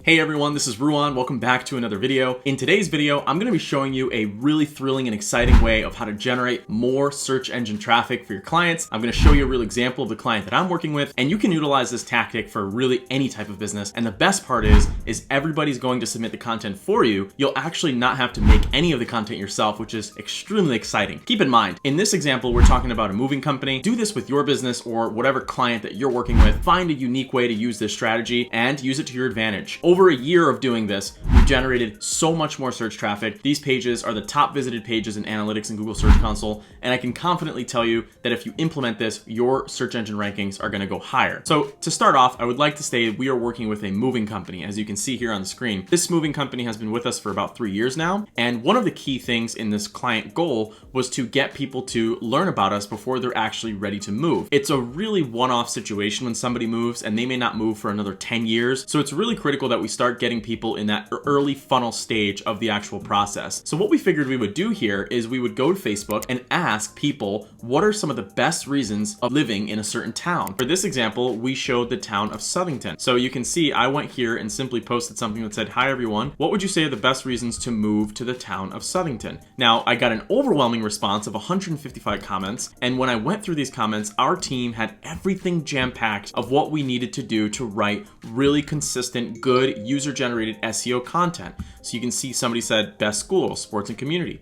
Hey everyone, this is Ruan. Welcome back to another video. In today's video, I'm going to be showing you a really thrilling and exciting way of how to generate more search engine traffic for your clients. I'm going to show you a real example of the client that I'm working with, and you can utilize this tactic for really any type of business. And the best part is everybody's going to submit the content for you. You'll actually not have to make any of the content yourself, which is extremely exciting. Keep in mind, in this example, we're talking about a moving company. Do this with your business or whatever client that you're working with. Find a unique way to use this strategy and use it to your advantage. Over a year of doing this, we've generated so much more search traffic. These pages are the top visited pages in analytics and Google Search Console, and I can confidently tell you that if you implement this, your search engine rankings are going to go higher. So to start off, I would like to say we are working with a moving company, as you can see here on the screen. This moving company has been with us for about 3 years now, and one of the key things in this client goal was to get people to learn about us before they're actually ready to move. It's a really one-off situation when somebody moves, and they may not move for another 10 years, so it's really critical that we start getting people in that early funnel stage of the actual process. So what we figured we would do here is we would go to Facebook and ask people, what are some of the best reasons of living in a certain town? For this example, we showed the town of Southington. So you can see I went here and simply posted something that said, hi everyone, what would you say are the best reasons to move to the town of Southington? Now, I got an overwhelming response of 155 comments, and when I went through these comments, our team had everything jam-packed of what we needed to do to write really consistent, good, user-generated SEO content. So you can see somebody said best schools, sports and community,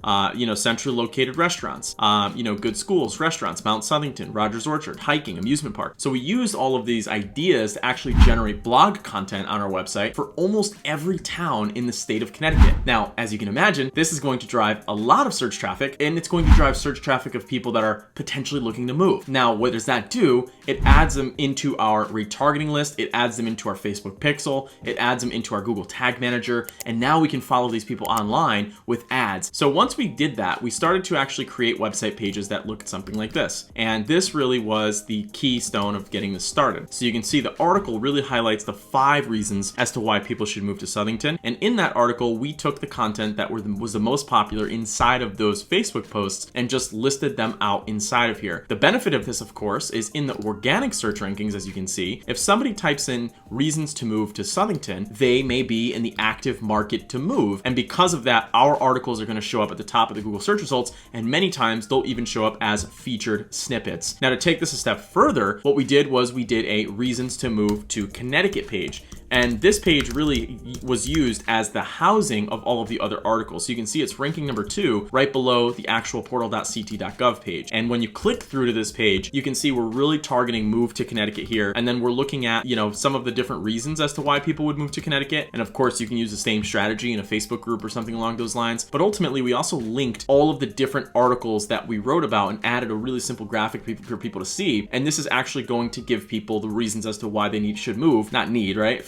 centrally located restaurants, good schools, restaurants, Mount Southington, Rogers Orchard, hiking, amusement park. So we used all of these ideas to actually generate blog content on our website for almost every town in the state of Connecticut. Now, as you can imagine, this is going to drive a lot of search traffic, and it's going to drive search traffic of people that are potentially looking to move. Now, what does that do? It adds them into our retargeting list. It adds them into our Facebook pixel. It adds them into our Google Tag Manager, and now we can follow these people online with ads. So once we did that, we started to actually create website pages that looked something like this. And this really was the keystone of getting this started. So you can see the article really highlights the 5 reasons as to why people should move to Southington. And in that article, we took the content that was the most popular inside of those Facebook posts and just listed them out inside of here. The benefit of this, of course, is in the organic search rankings, as you can see, if somebody types in reasons to move to Southington, they may be in the active market to move. And because of that, our articles are going to show up at the top of the Google search results, and many times they'll even show up as featured snippets. Now, to take this a step further, what we did was we did a reasons to move to Connecticut page. And this page really was used as the housing of all of the other articles. So you can see it's ranking number 2 right below the actual portal.ct.gov page. And when you click through to this page, you can see we're really targeting move to Connecticut here. And then we're looking at, some of the different reasons as to why people would move to Connecticut. And of course, you can use the same strategy in a Facebook group or something along those lines. But ultimately, we also linked all of the different articles that we wrote about and added a really simple graphic for people to see. And this is actually going to give people the reasons as to why they should move, not need, right?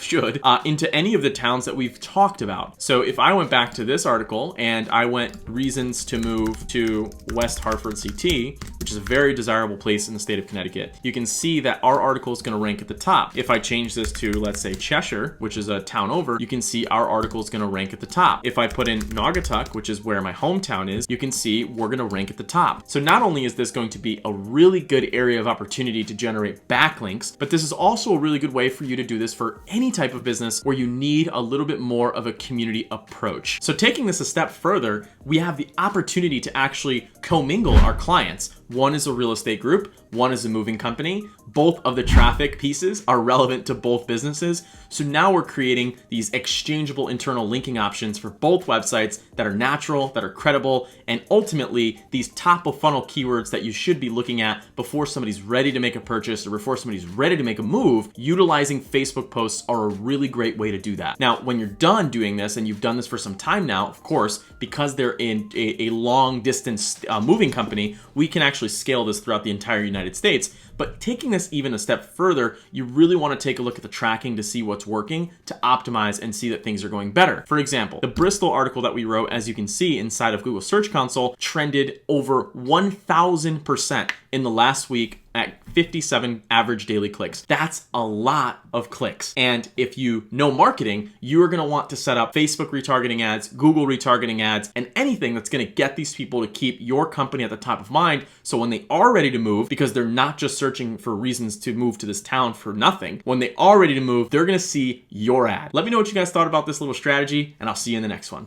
Into any of the towns that we've talked about. So if I went back to this article and I went reasons to move to West Hartford CT, which is a very desirable place in the state of Connecticut, you can see that our article is going to rank at the top. If I change this to, let's say, Cheshire, which is a town over, you can see our article is going to rank at the top. If I put in Naugatuck, which is where my hometown is, you can see we're going to rank at the top. So not only is this going to be a really good area of opportunity to generate backlinks, but this is also a really good way for you to do this for any type of business where you need a little bit more of a community approach. So taking this a step further, we have the opportunity to actually commingle our clients. One is a real estate group, one is a moving company. Both of the traffic pieces are relevant to both businesses. So now we're creating these exchangeable internal linking options for both websites that are natural, that are credible, and ultimately these top of funnel keywords that you should be looking at before somebody's ready to make a purchase or before somebody's ready to make a move. Utilizing Facebook posts are a really great way to do that. Now, when you're done doing this, and you've done this for some time now, of course, because they're in a long distance moving company, we can actually scale this throughout the entire United States. But taking this even a step further, you really want to take a look at the tracking to see what's working, to optimize and see that things are going better. For example, the Bristol article that we wrote, as you can see inside of Google Search Console, trended over 1,000% in the last week at 57 average daily clicks. That's a lot of clicks. And if you know marketing, you are gonna want to set up Facebook retargeting ads, Google retargeting ads, and anything that's gonna get these people to keep your company at the top of mind. So when they are ready to move, because they're not just searching for reasons to move to this town for nothing, when they are ready to move, they're gonna see your ad. Let me know what you guys thought about this little strategy, and I'll see you in the next one.